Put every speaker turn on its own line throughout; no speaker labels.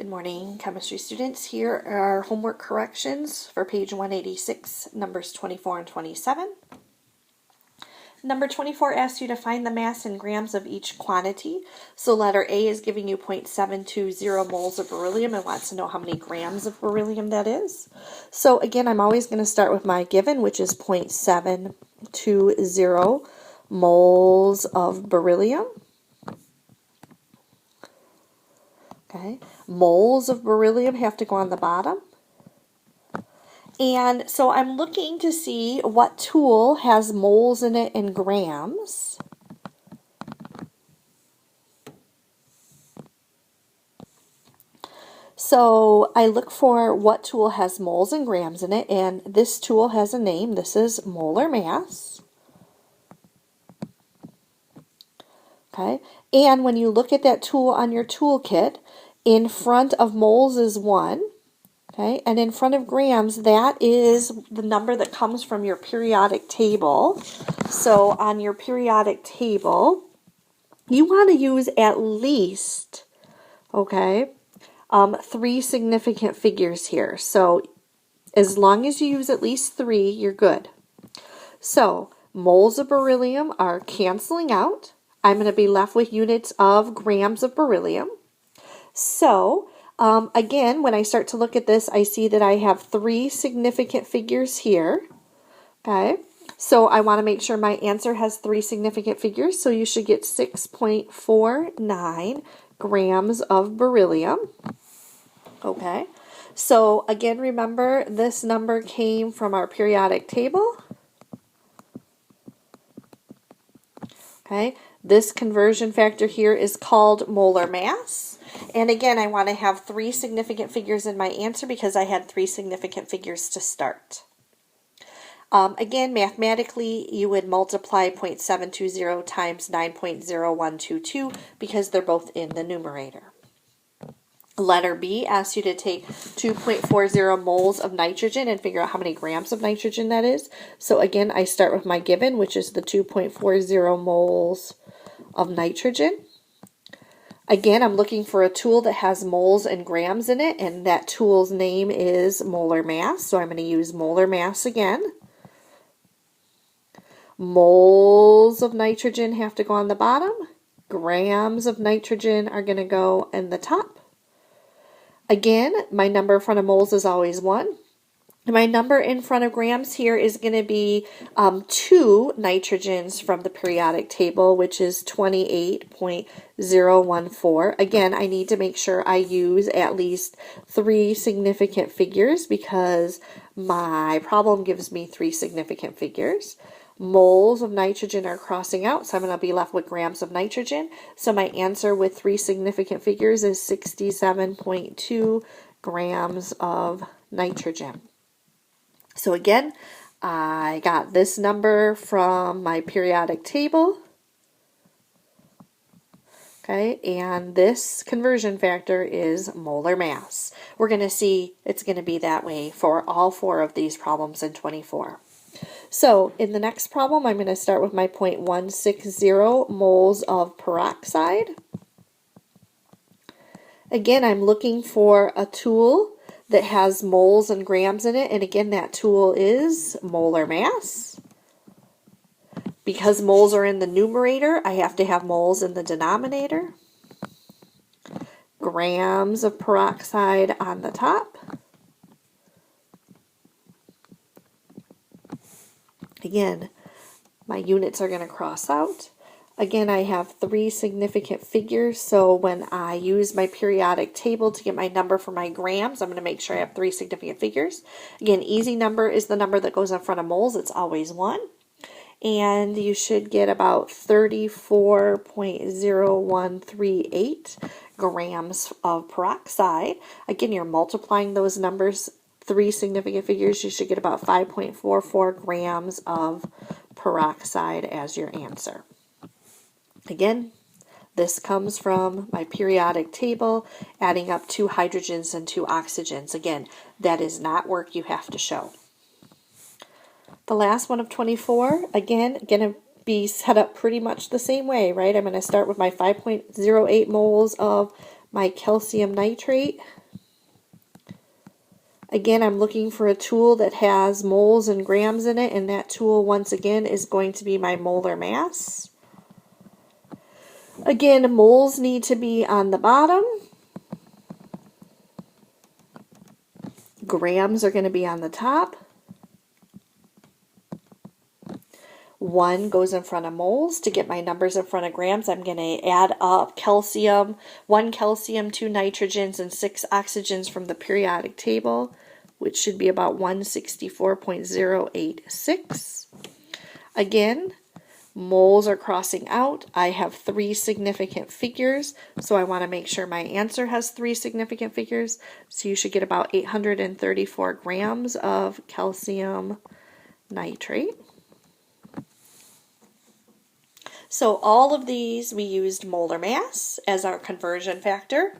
Good morning, chemistry students. Here are homework corrections for page 186, numbers 24 and 27. Number 24 asks you to find the mass in grams of each quantity. So letter A is giving you 0.720 moles of beryllium and wants to know how many grams of beryllium that is. So again, I'm always going to start with my given, which is 0.720 moles of beryllium. Okay, moles of beryllium have to go on the bottom. And so I'm looking to see what tool has moles in it in grams. So I look for what tool has moles and grams in it, and this tool has a name. This is molar mass. Okay, and when you look at that tool on your toolkit, in front of moles is 1. Okay, and in front of grams, that is the number that comes from your periodic table. So on your periodic table, you want to use at least, okay, 3 significant figures here. So as long as you use at least 3, you're good. So moles of beryllium are canceling out. I'm going to be left with units of grams of beryllium. So again, when I start to look at this, I see that I have 3 significant figures here. Okay, so I want to make sure my answer has 3 significant figures. So you should get 6.49 grams of beryllium. Okay, so again, remember this number came from our periodic table. Okay, this conversion factor here is called molar mass. And again, I want to have 3 significant figures in my answer because I had 3 significant figures to start. Again, mathematically, you would multiply 0.720 times 9.0122 because they're both in the numerator. Letter B asks you to take 2.40 moles of nitrogen and figure out how many grams of nitrogen that is. So again, I start with my given, which is the 2.40 moles of nitrogen. Again, I'm looking for a tool that has moles and grams in it, and that tool's name is molar mass. So I'm going to use molar mass again. Moles of nitrogen have to go on the bottom. Grams of nitrogen are going to go in the top. Again, my number in front of moles is always 1. My number in front of grams here is going to be 2 nitrogens from the periodic table, which is 28.014. Again, I need to make sure I use at least 3 significant figures because my problem gives me 3 significant figures. Moles of nitrogen are crossing out, so I'm going to be left with grams of nitrogen. So my answer with 3 significant figures is 67.2 grams of nitrogen. So again, I got this number from my periodic table. Okay, and this conversion factor is molar mass. We're going to see it's going to be that way for all 4 of these problems in 24. So in the next problem, I'm going to start with my 0.160 moles of peroxide. Again, I'm looking for a tool that has moles and grams in it, and again, that tool is molar mass. Because moles are in the numerator, I have to have moles in the denominator. Grams of peroxide on the top. Again, my units are going to cross out. Again, I have 3 significant figures, so when I use my periodic table to get my number for my grams, I'm going to make sure I have 3 significant figures. Again, easy number is the number that goes in front of moles. It's always 1. And you should get about 34.0138 grams of peroxide. Again, you're multiplying those numbers, 3 significant figures, you should get about 5.44 grams of peroxide as your answer. Again, this comes from my periodic table, adding up 2 hydrogens and 2 oxygens. Again, that is not work you have to show. The last one of 24, again, going to be set up pretty much the same way, right? I'm going to start with my 5.08 moles of my calcium nitrate. Again, I'm looking for a tool that has moles and grams in it, and that tool, once again, is going to be my molar mass. Again, moles need to be on the bottom. Grams are going to be on the top. 1 goes in front of moles. To get my numbers in front of grams, I'm going to add up calcium, 1 calcium, 2 nitrogens, and 6 oxygens from the periodic table, which should be about 164.086. Again, moles are crossing out. I have 3 significant figures, so I want to make sure my answer has 3 significant figures. So you should get about 834 grams of calcium nitrate. So all of these, we used molar mass as our conversion factor.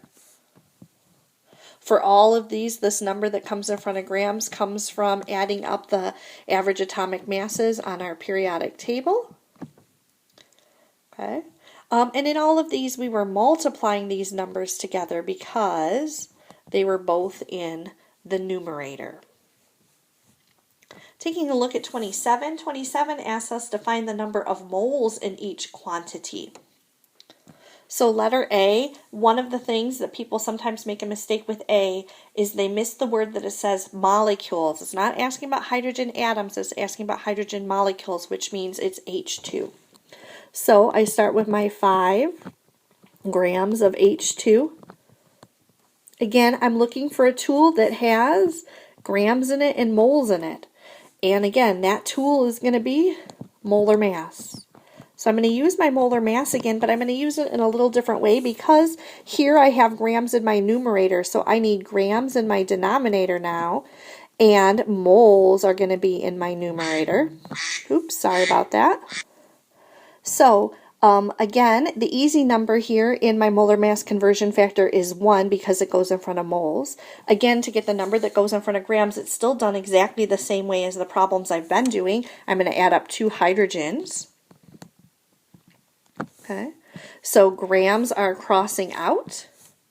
For all of these, this number that comes in front of grams comes from adding up the average atomic masses on our periodic table. Okay. And in all of these, we were multiplying these numbers together because they were both in the numerator. Taking a look at 27, 27 asks us to find the number of moles in each quantity. So letter A, one of the things that people sometimes make a mistake with A is they miss the word that it says molecules. It's not asking about hydrogen atoms, it's asking about hydrogen molecules, which means it's H2. So I start with my 5 grams of H2. Again, I'm looking for a tool that has grams in it and moles in it. And again, that tool is going to be molar mass. So I'm going to use my molar mass again, but I'm going to use it in a little different way because here I have grams in my numerator, so I need grams in my denominator now, and moles are going to be in my numerator. Oops, sorry about that. So again, the easy number here in my molar mass conversion factor is 1 because it goes in front of moles. Again, to get the number that goes in front of grams, it's still done exactly the same way as the problems I've been doing. I'm going to add up 2 hydrogens. Okay, so grams are crossing out.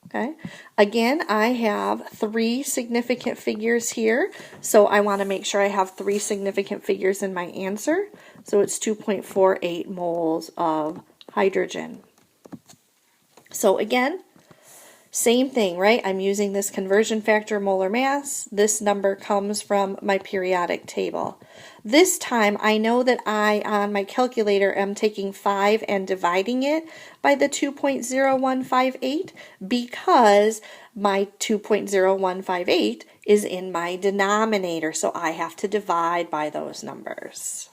Okay, again, I have 3 significant figures here, so I want to make sure I have 3 significant figures in my answer. So it's 2.48 moles of hydrogen. So again, same thing, right? I'm using this conversion factor molar mass. This number comes from my periodic table. This time I know that I, on my calculator, am taking 5 and dividing it by the 2.0158 because my 2.0158 is in my denominator, so I have to divide by those numbers.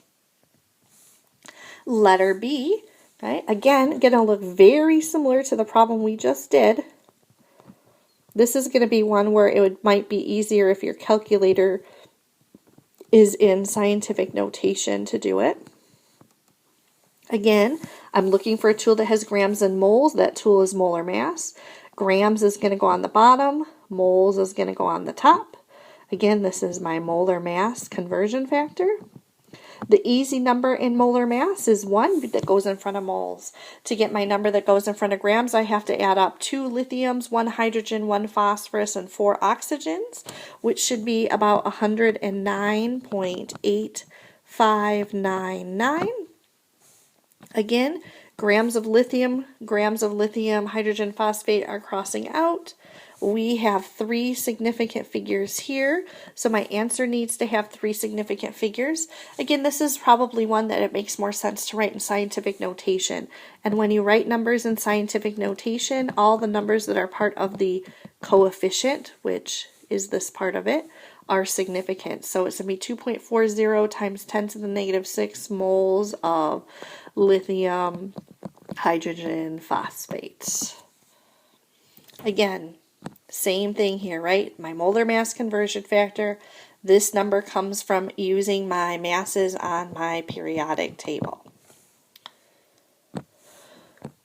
Letter B, okay, again, going to look very similar to the problem we just did. This is going to be one where it might be easier if your calculator is in scientific notation to do it. Again, I'm looking for a tool that has grams and moles. That tool is molar mass. Grams is going to go on the bottom. Moles is going to go on the top. Again, this is my molar mass conversion factor. The easy number in molar mass is 1 that goes in front of moles. To get my number that goes in front of grams, I have to add up 2 lithiums, 1 hydrogen, 1 phosphorus, and 4 oxygens, which should be about 109.8599. Again, grams of lithium, hydrogen phosphate are crossing out. We have 3 significant figures here, so my answer needs to have 3 significant figures. Again, this is probably one that it makes more sense to write in scientific notation. And when you write numbers in scientific notation, all the numbers that are part of the coefficient, which is this part of it, are significant. So it's going to be 2.40 times 10 to the negative 6 moles of lithium hydrogen phosphate. Again, same thing here, right? My molar mass conversion factor. This number comes from using my masses on my periodic table.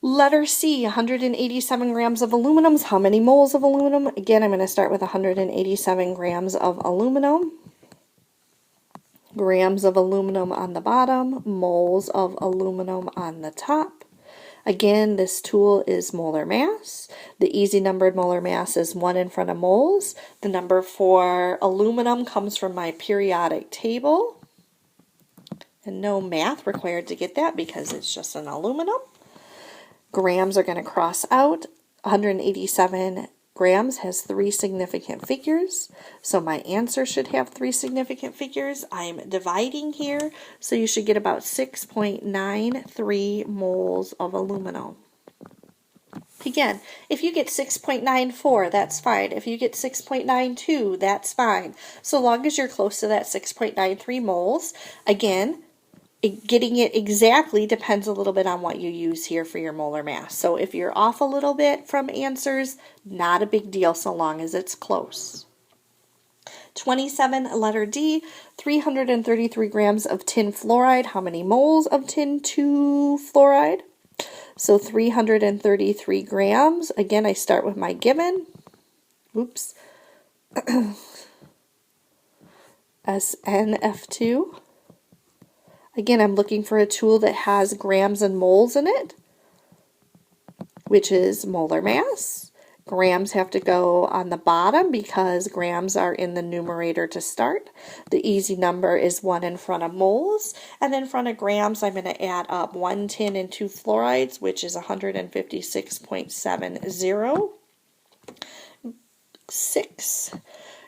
Letter C, 187 grams of aluminum. How many moles of aluminum? Again, I'm going to start with 187 grams of aluminum. Grams of aluminum on the bottom, moles of aluminum on the top. Again, this tool is molar mass. The easy numbered molar mass is 1 in front of moles. The number for aluminum comes from my periodic table. And no math required to get that because it's just an aluminum. Grams are going to cross out. 187 grams has 3 significant figures, so my answer should have 3 significant figures. I'm dividing here, so you should get about 6.93 moles of aluminum. Again, if you get 6.94, that's fine. If you get 6.92, that's fine. So long as you're close to that 6.93 moles. Again, getting it exactly depends a little bit on what you use here for your molar mass. So if you're off a little bit from answers, not a big deal so long as it's close. 27, letter D, 333 grams of tin fluoride. How many moles of tin 2 fluoride? So 333 grams. Again, I start with my given. Oops. SNF2. Again, I'm looking for a tool that has grams and moles in it, which is molar mass. Grams have to go on the bottom because grams are in the numerator to start. The easy number is 1 in front of moles. And in front of grams, I'm going to add up 1 tin and 2 fluorides, which is 156.70. 6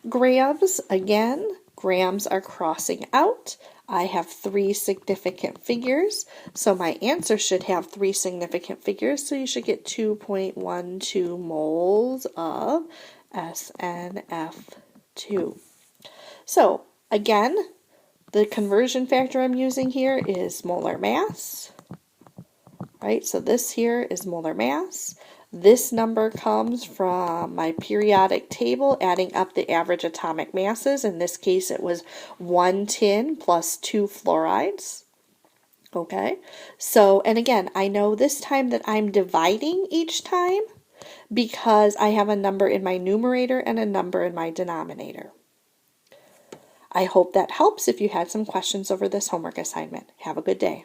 grams. Again, grams are crossing out. I have 3 significant figures, so my answer should have 3 significant figures, so you should get 2.12 moles of SNF2. So, again, the conversion factor I'm using here is molar mass, right? So this here is molar mass. This number comes from my periodic table, adding up the average atomic masses. In this case, it was 1 tin plus 2 fluorides. Okay, so, and again, I know this time that I'm dividing each time because I have a number in my numerator and a number in my denominator. I hope that helps if you had some questions over this homework assignment. Have a good day.